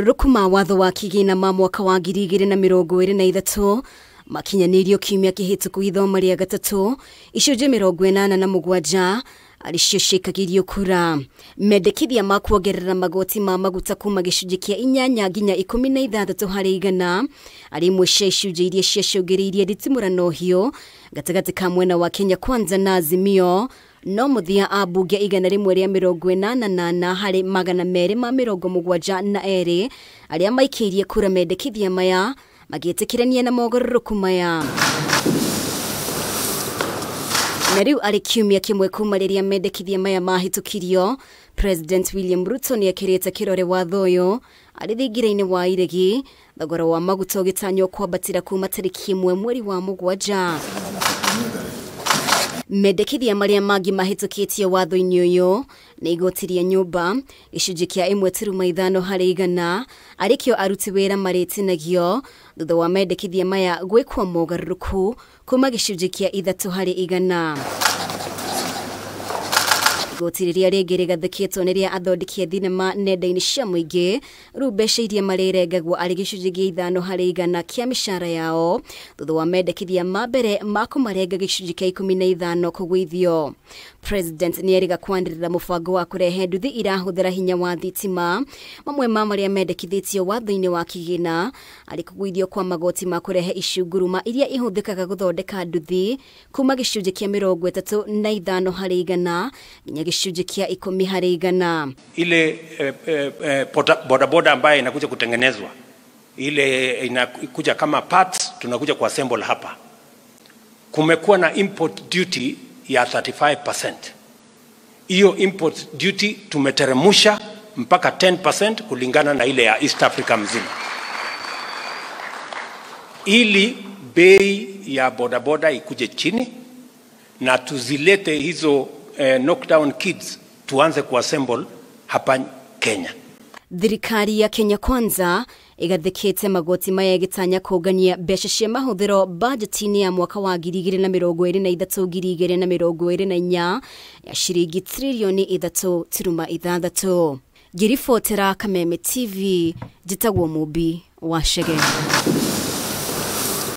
Rukuma watho wa kigina ma mwaka wa 2023 makinyanirio kiumia kihituku ithoma ria gatatu icunjĩ 87 aricio ciĩkagĩrio kura. Mendekithia ma kuongerera magoti ma maguta kuma gĩcunjĩ kĩa 8 nginya 16 harĩ igana arĩ imwe cia icunjĩ iria ciacũngĩrĩirie nditimũrano hiũ gatagatĩ ka mwena wa Kenya Kwanza na Azimio, no muthia ambunge 188 harĩ 272 arĩa maikĩirie kura mendekithia maya magĩtĩkĩrania na mogarũrũku maya. Na rĩu arĩ kiumia kĩmwe kuma rĩrĩa mendekithia maya mahĩtũkirio, President William Ruto nĩekĩrĩte kĩrore watho ũyũ arĩ thingira-inĩ wa iregi, thogora wa maguta ũgĩtanywo kwambatĩra kuma tarĩki 1 mweri wa Mũgwanja. Mendekithia marĩa mangĩ mahĩtũkĩtio watho-inĩ ũyũ nĩ igoti rĩa nyũmba gĩcunjĩ kĩa 1.5 harĩ igana arĩkĩo aruti wĩra marĩtinagio thutha wa mendekithia maya gwĩkwo mogarũrũku kuma gĩcunjĩ kĩa 3 harĩ igana. Igoti rĩrĩa rĩngĩ rĩgathĩkĩtwo nĩ rĩa athondeki a thinema nenda-inĩ cia mũingĩ, rĩu mbeca iria marĩrengagwo arĩ gĩcunjĩ gĩa 5 harĩ igana kĩa mĩcara yao thutha wa mendekithia ma mbere ma kũmarenga gĩcunjĩ kĩa 15 kũgũithio. President nĩerĩga kwanĩrĩra mũbango wa kũrehe nduthi irahũthĩra hinya wa thitima, mamwe ma marĩa mendekithĩtio watho-inĩ wa kigina arĩ kũgũithio kwa magoti ma kũrehe icunguruma iria ihũthĩkaga gũthondeka nduthi kuma gĩcunjĩ kĩa 35 harĩ igana nginya gĩcunjĩ kĩa 10 harĩ igana. Ile bodaboda ambayo inakuja kutengenezwa, ile inakuja kama parts, tunakuja kuassemble hapa. Kumekuwa na import duty ya 35%. Hiyo import duty tumeteremusha mpaka 10% kulingana na ile ya East Africa mzima, ili bei ya bodaboda ikuje chini na tuzilete hizo knockdown kids tuanze kuassemble hapa Kenya. Thirikari ya Kenya Kwanza igathĩkĩte magoti maya ĩgĩtanya kũngania mbeca cia mahũthĩro budget-inĩ ya mwaka wa 2023-2024 ya ciringi trilioni 3.6. Ngĩribotera Kameme TV, njĩtagwo Mũmbi wa Chege.